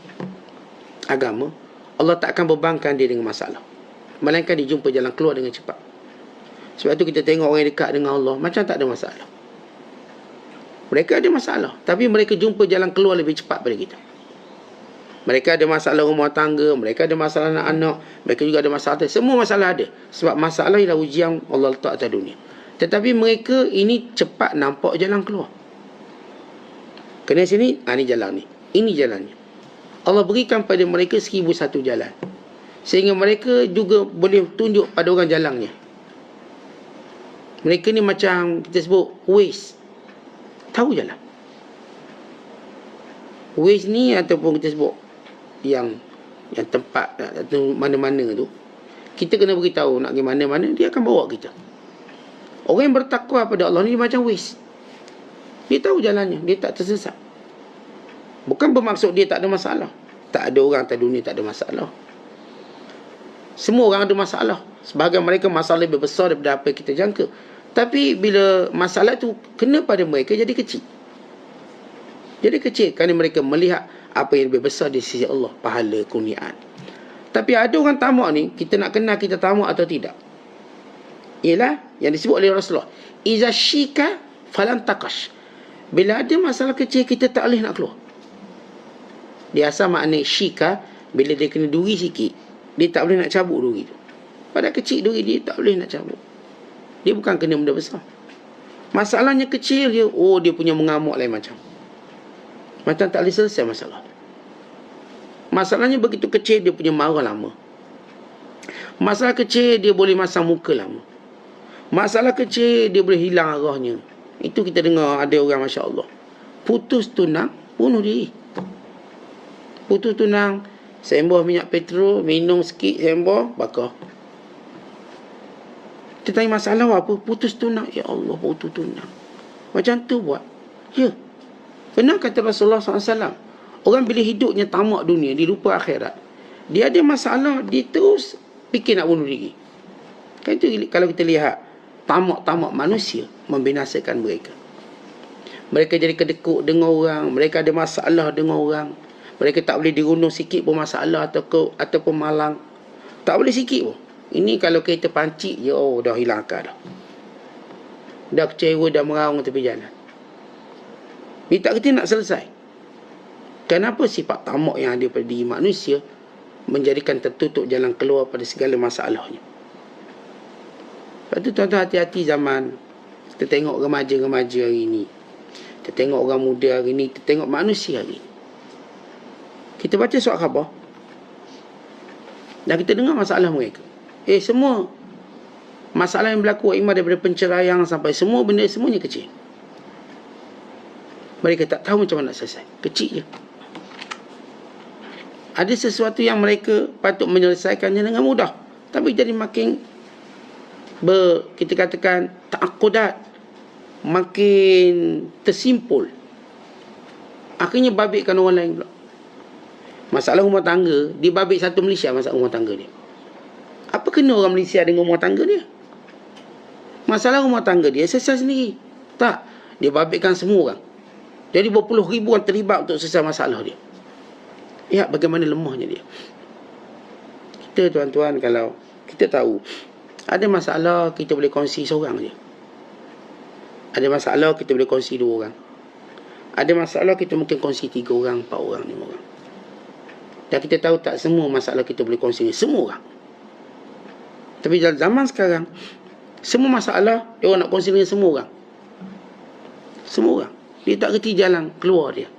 agama, Allah tak akan bebankan dia dengan masalah, melainkan dia jumpa jalan keluar dengan cepat. Sebab tu kita tengok orang yang dekat dengan Allah macam tak ada masalah. Mereka ada masalah, tapi mereka jumpa jalan keluar lebih cepat pada kita. Mereka ada masalah rumah tangga, mereka ada masalah anak-anak, mereka juga ada masalah. Semua masalah ada. Sebab masalah ialah ujian Allah letak atas dunia. Tetapi mereka ini cepat nampak jalan keluar. Kena sini, ni jalan ni, ini jalannya. Allah berikan pada mereka 1001 jalan, sehingga mereka juga boleh tunjuk pada orang jalannya. Mereka ni macam kita sebut Waze, tahu jalan. Waze ni ataupun kita sebut yang tempat atau mana-mana tu, kita kena beritahu nak pergi mana-mana, dia akan bawa kita. Orang yang bertakwa pada Allah ni macam Waze. Dia tahu jalannya, dia tak tersesat. Bukan bermaksud dia tak ada masalah. Tak ada orang atas dunia tak ada masalah. Semua orang ada masalah. Sebahagian mereka masalah lebih besar daripada apa yang kita jangka. Tapi bila masalah tu kena pada mereka, jadi kecil. Jadi kecil kerana mereka melihat apa yang lebih besar di sisi Allah, pahala, kurniaan. Tapi ada orang tamak ni, kita nak kenal kita tamak atau tidak. Ialah yang disebut oleh Rasulullah, iza syika falan takash. Bila ada masalah kecil, kita tak boleh nak keluar. Dia asal makna syika, bila dia kena duri sikit, dia tak boleh nak cabut duri tu. Pada kecil duri dia tak boleh nak cabut. Dia bukan kena benda besar. Masalahnya kecil dia, dia punya mengamuk lain macam. Macam tak boleh selesai masalah. Masalahnya begitu kecil, dia punya marah lama. Masalah kecil, dia boleh masam muka lama. Masalah kecil, dia boleh hilang arahnya. Itu kita dengar ada orang, Masya Allah, putus tunang, bunuh diri. Putus tunang, sembah minyak petrol, minum sikit, sembah, bakar. Kita tanya masalah apa? Putus tunang. Ya Allah, putus tunang. Macam tu buat. Ya. Benar kata Rasulullah SAW. Orang bila hidupnya tamak dunia, dia lupa akhirat. Dia ada masalah, dia terus fikir nak bunuh diri. Kan itu kalau kita lihat, tamak-tamak manusia membinasakan mereka. Mereka jadi kedekut dengan orang. Mereka ada masalah dengan orang. Mereka tak boleh dirundung sikit pun masalah ataupun malang. Tak boleh sikit pun. Ini kalau kereta pancit je, oh dah hilang akal dah. Dah kecewa, dah meraung tepi jalan. Dia tak kata nak selesai. Kenapa sifat tamak yang ada pada diri manusia menjadikan tertutup jalan keluar pada segala masalahnya? Lepas tu tuan-tuan, hati-hati zaman. Kita tengok remaja-remaja hari ni. Kita tengok orang muda hari ni. Kita tengok manusia hari ni. Kita baca surat khabar. Dan kita dengar masalah mereka. Semua masalah yang berlaku imam daripada penceraian sampai semua benda, semuanya kecil. Mereka tak tahu macam mana nak selesai. Kecil je. Ada sesuatu yang mereka patut menyelesaikannya dengan mudah. Tapi jadi makin kita katakan ta'akudat, makin tersimpul. Akhirnya babitkan orang lain pula. Masalah rumah tangga, dia babit satu Malaysia masalah rumah tangga dia. Apa kena orang Malaysia dengan rumah tangga dia? Masalah rumah tangga dia selesai sendiri. Tak, dia babitkan semua orang. Jadi berpuluh ribu orang terlibat untuk selesai masalah dia. Ya, bagaimana lemahnya dia. Kita tuan-tuan, kalau kita tahu ada masalah, kita boleh kongsi seorang je. Ada masalah, kita boleh kongsi 2 orang. Ada masalah, kita mungkin kongsi 3 orang, 4 orang, 5 orang. Dan kita tahu tak semua masalah kita boleh kongsi dengan semua orang. Tapi dalam zaman sekarang, semua masalah dia orang nak kongsi dengan semua orang. Semua orang. Dia tak kerti jalan keluar dia.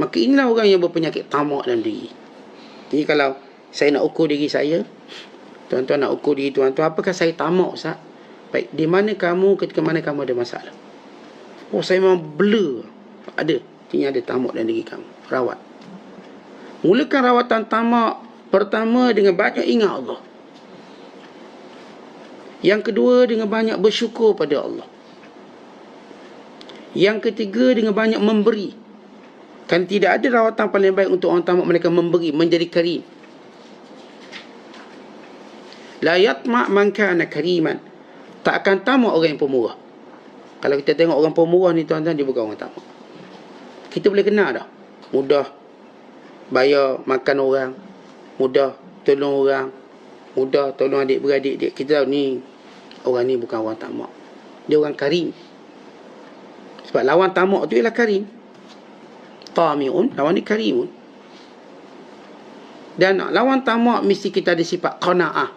Maka inilah orang yang berpenyakit tamak dalam diri. Jadi kalau saya nak ukur diri saya, tuan-tuan nak ukur diri tuan-tuan, apakah saya tamak, Ustaz? Baik, di mana kamu ketika mana kamu ada masalah? Oh, saya memang blur. Ada. Ini ada tamak dalam diri kamu. Rawat. Mulakan rawatan tamak pertama dengan banyak ingat Allah. Yang kedua dengan banyak bersyukur pada Allah. Yang ketiga dengan banyak memberi. Kan tidak ada rawatan paling baik untuk orang tamak mereka memberi, menjadi karim. La yatma' man kana kariman. Tak akan tamak orang yang pemurah. Kalau kita tengok orang pemurah ni tuan-tuan, dia bukan orang tamak. Kita boleh kenal dah. Mudah bayar makan orang, mudah tolong orang, mudah tolong adik-beradik dia. Kita tahu ni, orang ni bukan orang tamak. Dia orang karim. Sebab lawan tamak tu ialah karim. Tami'un, lawan ni karimun. Dan lawan tamak mesti kita ada sifat qana'ah.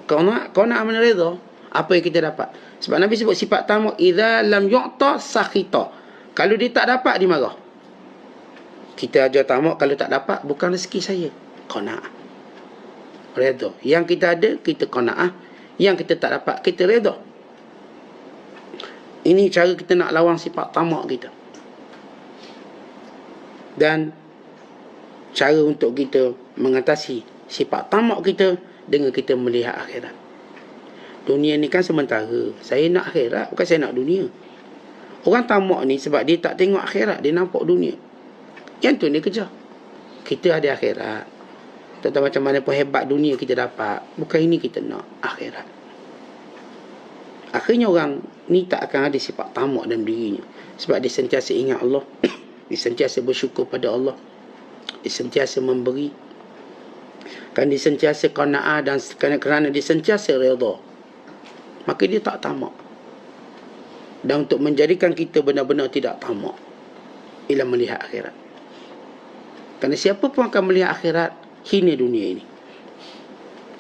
Qana'ah mana reda? Apa yang kita dapat. Sebab Nabi sebut sifat tamak, idza lam yu'ta sakhita. Kalau dia tak dapat, dia marah. Kita ajar tamak, kalau tak dapat, bukan rezeki saya. Qana'ah. Reda. Yang kita ada, kita qana'ah. Yang kita tak dapat, kita reda. Ini cara kita nak lawan sifat tamak kita. Dan cara untuk kita mengatasi sifat tamak kita dengan kita melihat akhirat. Dunia ni kan sementara. Saya nak akhirat, bukan saya nak dunia. Orang tamak ni sebab dia tak tengok akhirat, dia nampak dunia. Yang tu dia kejar. Kita ada akhirat. Tentang macam mana pun hebat dunia kita dapat, bukan ini kita nak, akhirat. Akhirnya orang ni tak akan ada sifat tamak dalam dirinya. Sebab dia sentiasa ingat Allah. Dia sentiasa bersyukur pada Allah. Dia sentiasa memberi. Kan dia sentiasa qana'ah, dan kerana dia sentiasa redha, maka dia tak tamak. Dan untuk menjadikan kita benar-benar tidak tamak, ialah melihat akhirat. Kerana siapa pun akan melihat akhirat, hina dunia ini.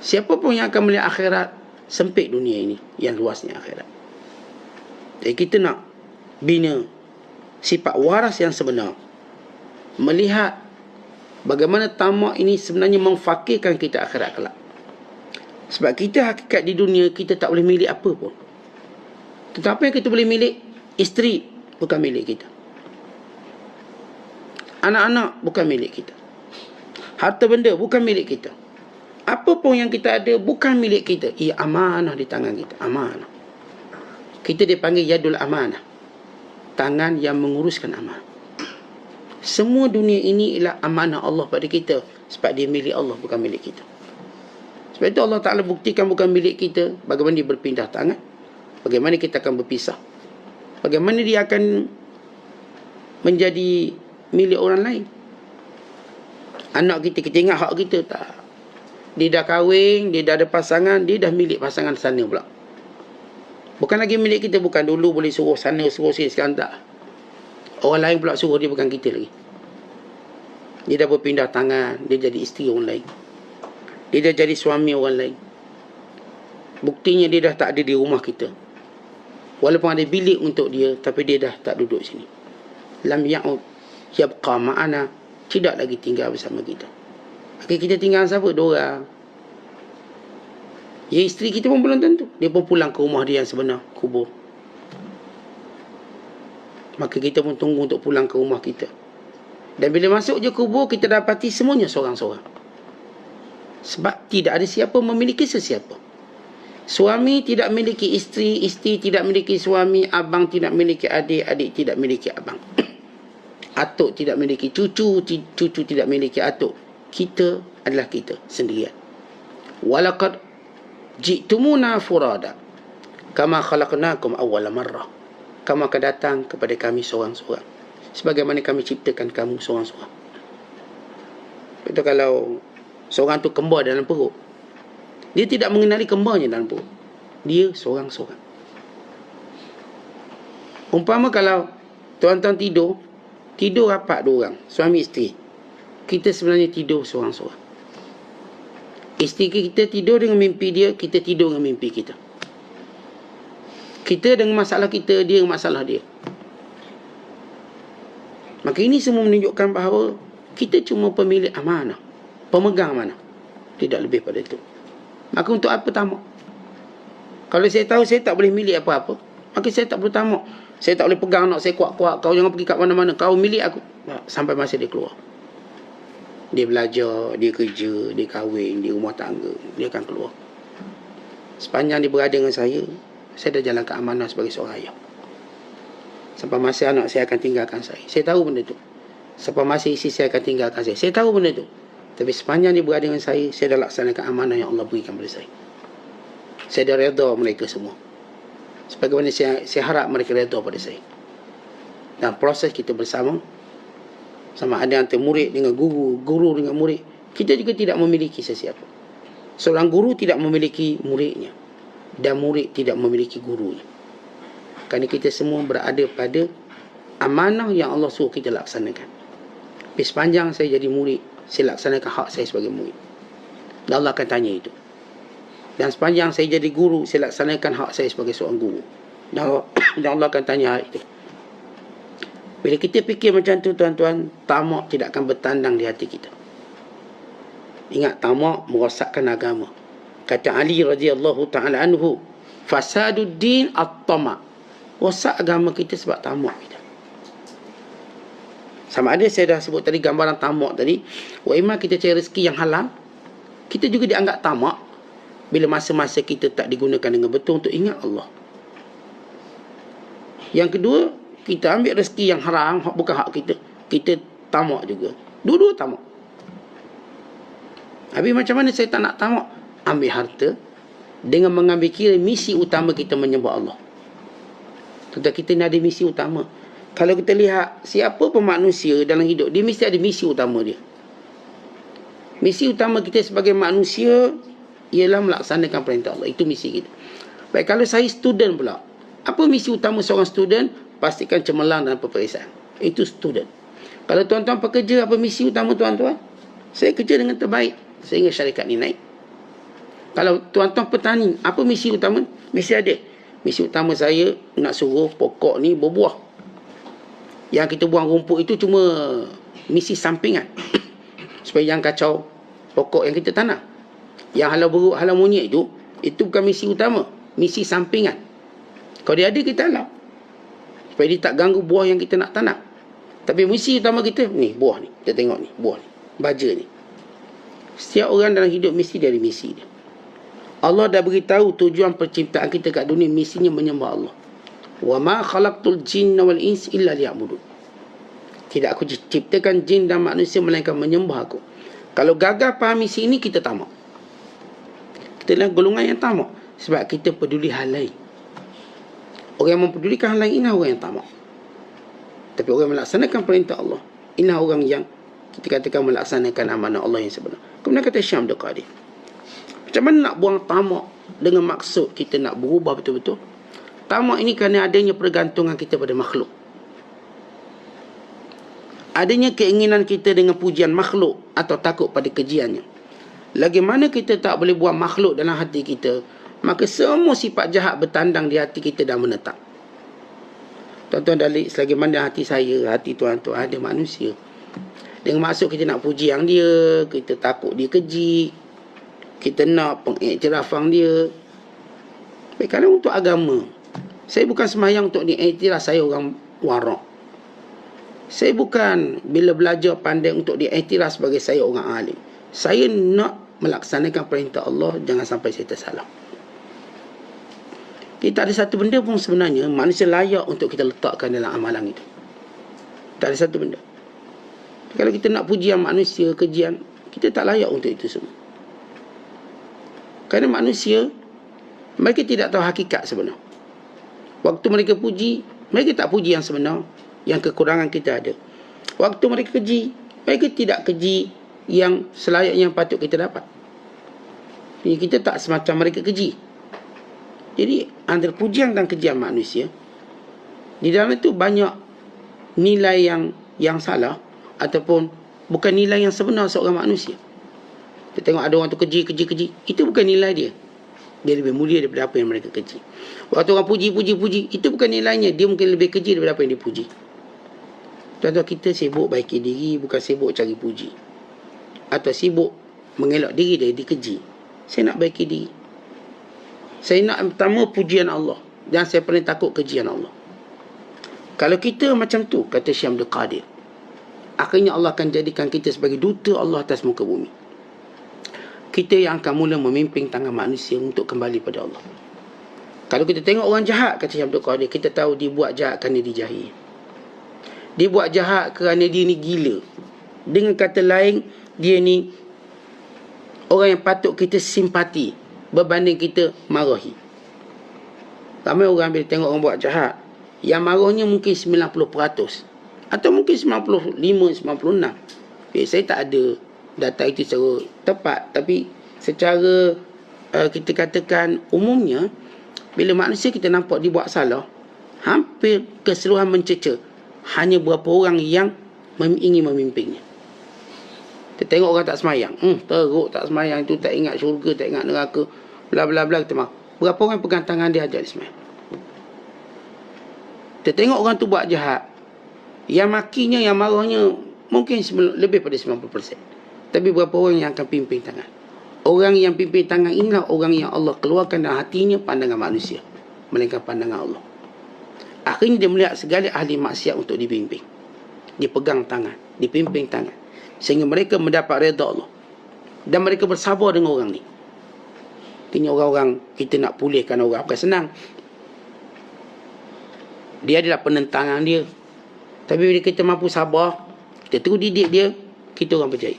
Siapa pun yang akan melihat akhirat, sempit dunia ini, yang luasnya akhirat. Jadi kita nak bina sifat waras yang sebenar. Melihat bagaimana tamak ini sebenarnya memfakirkan kita akhirat kelak. Sebab kita hakikat di dunia, kita tak boleh milik apa pun. Tetapi yang kita boleh milik, isteri bukan milik kita. Anak-anak bukan milik kita. Harta benda bukan milik kita. Apa pun yang kita ada bukan milik kita. Ia amanah di tangan kita. Amanah. Kita dipanggil yadul amanah. Tangan yang menguruskan amanah. Semua dunia ini ialah amanah Allah pada kita. Sebab dia milik Allah, bukan milik kita. Sebab itu Allah Ta'ala buktikan bukan milik kita. Bagaimana dia berpindah tangan. Bagaimana kita akan berpisah. bagaimana dia akan menjadi milik orang lain? Anak kita, kita ingat hak kita tak? Dia dah kahwin, dia dah ada pasangan, dia dah milik pasangan sana pula. Bukan lagi milik kita, bukan dulu boleh suruh sana, suruh sini, sekarang tak. Orang lain pula suruh dia, bukan kita lagi. Dia dah berpindah tangan, dia jadi isteri orang lain. Dia dah jadi suami orang lain. Buktinya dia dah tak ada di rumah kita. Walaupun ada bilik untuk dia, tapi dia dah tak duduk sini. Lam ya'ud yabqa ma'ana, tidak lagi tinggal bersama kita. Okay, kita tinggal siapa? Dua orang. Ya, isteri kita pun belum tentu. Dia pun pulang ke rumah dia yang sebenar, kubur. Maka kita pun tunggu untuk pulang ke rumah kita. Dan bila masuk je kubur, kita dapati semuanya seorang-seorang. Sebab tidak ada siapa memiliki sesiapa. Suami tidak memiliki isteri, isteri tidak memiliki suami, abang tidak memiliki adik, adik tidak memiliki abang. Atuk tidak memiliki cucu, cucu tidak memiliki atuk. Kita adalah kita sendirian. Walaqad ji'tumuna furada kama khalaqnakum awwala marrah. Kamu akan datang kepada kami seorang-seorang, sebagaimana kami ciptakan kamu seorang-seorang. Betul, kalau seorang tu kembar dalam perut, dia tidak mengenali kembarnya dalam perut. Dia seorang-seorang. Umpama kalau tuan-tuan tidur rapat dua orang, suami isteri. Kita sebenarnya tidur seorang-seorang. Isteri kita tidur dengan mimpi dia, kita tidur dengan mimpi kita. Kita dengan masalah kita, dia dengan masalah dia. Maka ini semua menunjukkan bahawa kita cuma pemilik amanah, pemegang amanah. Tidak lebih pada itu. Maka untuk apa tamak? Kalau saya tahu saya tak boleh milik apa-apa, maka saya tak perlu tamak. Saya tak boleh pegang anak saya kuat-kuat. Kau jangan pergi kat mana-mana, kau milik aku. Sampai masa dia keluar. Dia belajar, dia kerja, dia kahwin, dia rumah tangga, dia akan keluar. Sepanjang dia berada dengan saya dah jalankan amanah sebagai seorang ayah. Sampai masa anak saya akan tinggalkan saya. Saya tahu benda tu. Sampai masa isteri saya akan tinggalkan saya. Saya tahu benda tu. Tapi sepanjang dia berada dengan saya dah laksanakan amanah yang Allah berikan kepada saya. Saya dah redha mereka semua. Sebagaimana saya harap mereka redha pada saya. Dan proses kita bersama, sama ada antara murid dengan guru, guru dengan murid, kita juga tidak memiliki sesiapa. Seorang guru tidak memiliki muridnya, dan murid tidak memiliki gurunya. Kerana kita semua berada pada amanah yang Allah suruh kita laksanakan. Tapi sepanjang saya jadi murid, saya laksanakan hak saya sebagai murid. Dan Allah akan tanya itu. Dan sepanjang saya jadi guru, saya laksanakan hak saya sebagai seorang guru. Dan Allah akan tanya hal itu. Bila kita fikir macam tu, tuan-tuan, tamak tidak akan bertandang di hati kita. Ingat, tamak merosakkan agama. Kata Ali radhiyallahu ta'ala anhu, fasaduddin at-tamak. Rosak agama kita sebab tamak kita. Sama ada saya dah sebut tadi gambaran tamak tadi. Wa imma kita cari rezeki yang halal, kita juga dianggap tamak bila masa-masa kita tak digunakan dengan betul untuk ingat Allah. Yang kedua, kita ambil rezeki yang haram, bukan hak kita, kita tamak juga. Dua-dua tamak. Habis macam mana saya tak nak tamak? Ambil harta dengan mengambil kira misi utama kita menyembah Allah. Tentang kita ni ada misi utama. Kalau kita lihat siapa pun manusia dalam hidup, dia mesti ada misi utama dia. Misi utama kita sebagai manusia ialah melaksanakan perintah Allah. Itu misi kita. Baik, kalau saya student pula, apa misi utama seorang student? Pastikan cemerlang dalam peperiksaan. Itu student. Kalau tuan-tuan pekerja, apa misi utama tuan-tuan? Saya kerja dengan terbaik sehingga syarikat ni naik. Kalau tuan-tuan petani, apa misi utama? Mesti ada. Misi utama saya nak suruh pokok ni berbuah. Yang kita buang rumput itu cuma misi sampingan. Supaya jangan kacau pokok yang kita tanam. Yang halau beruk, halau monyet itu bukan misi utama. Misi sampingan. Kalau dia ada, kita halau. Supaya dia tak ganggu buah yang kita nak tanam. Tapi misi utama kita, ni buah ni. Kita tengok ni, buah ni. Baja ni. Setiap orang dalam hidup mesti dia ada misi dia. Allah dah beritahu tujuan penciptaan kita kat dunia, misinya menyembah Allah. Wa ma khalaqtul jinna wal ins illa liya'budun. Tidak aku ciptakan jin dan manusia melainkan menyembah aku. Kalau gagal faham misi ini, kita tamak. Kita adalah golongan yang tamak sebab kita peduli hal lain. Orang yang mempedulikan hal lain, inilah orang yang tamak. Tapi orang yang melaksanakan perintah Allah, inilah orang yang kita katakan melaksanakan amanah Allah yang sebenar. Kemudian kata Syekh Abdul Qadir, macam mana nak buang tamak dengan maksud kita nak berubah betul-betul? Tamak ini kerana adanya pergantungan kita pada makhluk. Adanya keinginan kita dengan pujian makhluk atau takut pada kejiannya. Lagi mana kita tak boleh buang makhluk dalam hati kita, maka semua sifat jahat bertandang di hati kita dan menetap. Tuan-tuan dalik, selagi mana hati saya, hati tuan-tuan ada manusia. Dengan maksud kita nak puji yang dia, kita takut dia keji, kita nak pengiktirafan dia. Baik, kalau untuk agama, saya bukan sembahyang untuk diiktiraf saya orang warak. Saya bukan bila belajar pandai untuk diiktiraf sebagai saya orang alim. Saya nak melaksanakan perintah Allah, jangan sampai saya tersalah. Tak ada satu benda pun sebenarnya manusia layak untuk kita letakkan dalam amalan itu. Tak ada satu benda. Kalau kita nak pujian manusia, kejian, kita tak layak untuk itu semua. Kerana manusia, mereka tidak tahu hakikat sebenar. Waktu mereka puji, mereka tak puji yang sebenar, yang kekurangan kita ada. Waktu mereka keji, mereka tidak keji yang selayaknya yang patut kita dapat. Jadi kita tak semacam mereka keji. Jadi antara pujian dan kejian manusia, di dalam itu banyak nilai yang salah, ataupun bukan nilai yang sebenar seorang manusia. Kita tengok ada orang tu keji, itu bukan nilai dia. Dia lebih mulia daripada apa yang mereka keji. Waktu orang puji, itu bukan nilainya. Dia mungkin lebih keji daripada apa yang dipuji. Tuan-tuan, kita sibuk baiki diri, bukan sibuk cari puji. Atau sibuk mengelak diri dari dikeji. Saya nak baiki diri. Saya nak pertama pujian Allah. Dan saya paling takut kejian Allah. Kalau kita macam tu, kata Syekh Abdul Qadir, akhirnya Allah akan jadikan kita sebagai duta Allah atas muka bumi. Kita yang akan mula memimpin tangan manusia untuk kembali pada Allah. Kalau kita tengok orang jahat, kata Syekh Abdul Qadir, kita tahu dia buat jahat kerana dia jahil. Dia buat jahat kerana dia ni gila. Dengan kata lain, dia ni orang yang patut kita simpati berbanding kita marahi. Ramai orang bila tengok orang buat jahat, yang marahnya mungkin 90%, atau mungkin 95, 96. Saya tak ada data itu secara tepat, tapi secara kita katakan umumnya, bila manusia kita nampak dia buat salah, hampir keseluruhan mencecer. Hanya berapa orang yang ingin memimpinnya. Kita tengok orang tak semayang, teruk tak semayang, itu tak ingat syurga, tak ingat neraka, bla bla bla. Kita marah. Berapa orang pegang tangan dia ajak dia semayang? Kita tengok orang tu buat jahat, yang makinya, yang marahnya mungkin lebih pada 90%. Tapi berapa orang yang akan pimpin tangan? Orang yang pimpin tangan inilah orang yang Allah keluarkan dalam hatinya pandangan manusia, melainkan pandangan Allah. Akhirnya dia melihat segala ahli maksiat untuk dibimbing, dipegang tangan, dipimpin tangan, sehingga mereka mendapat redha Allah. Dan mereka bersabar dengan orang ni. Ini orang-orang kita nak pulihkan orang, bukan senang. Dia adalah penentangan dia. Tapi bila kita mampu sabar, kita terus didik dia, kita orang berjaya.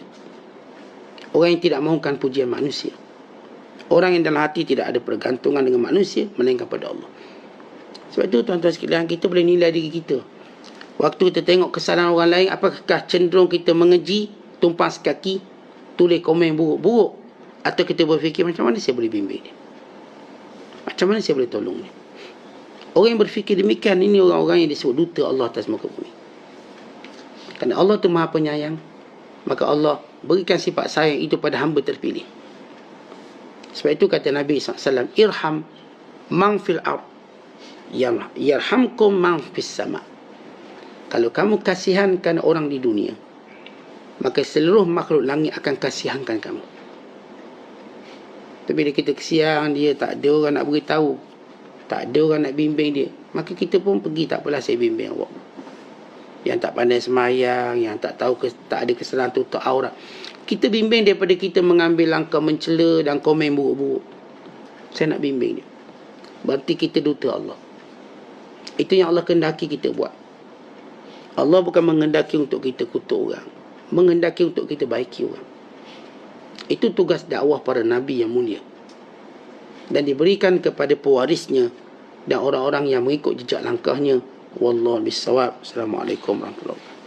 Orang yang tidak mahukan pujian manusia, orang yang dalam hati tidak ada pergantungan dengan manusia, melainkan pada Allah. Sebab itu tuan-tuan sekalian, kita boleh nilai diri kita. Waktu kita tengok kesalahan orang lain, apakah cenderung kita mengeji, tumpas kaki, tulis komen buruk-buruk, atau kita berfikir macam mana saya boleh bimbing dia, macam mana saya boleh tolong dia. Orang yang berfikir demikian, ini orang-orang yang disebut duta Allah atas muka bumi. Kerana Allah itu Maha Penyayang, maka Allah berikan sifat sayang itu pada hamba terpilih. Sebab itu kata Nabi SAW, irham man fil ard yarhamkum man fis sama. Kalau kamu kasihankan orang di dunia, maka seluruh makhluk langit akan kasihankan kamu. Tapi bila kita kesian dia, tak ada orang nak beritahu, tak ada orang nak bimbing dia, maka kita pun pergi, tak apalah saya bimbing awak. Yang tak pandai semayang, yang tak tahu, tak ada kesalahan tutup aurat, kita bimbing daripada kita mengambil langkah mencela dan komen buruk-buruk. Saya nak bimbing dia. Berarti kita duta Allah. Itu yang Allah kehendaki kita buat. Allah bukan menghendaki untuk kita kutuk orang, menghendaki untuk kita baiki orang. Itu tugas dakwah para Nabi yang mulia. Dan diberikan kepada pewarisnya dan orang-orang yang mengikut jejak langkahnya. Wallahu bissawab. Assalamualaikum warahmatullahi wabarakatuh.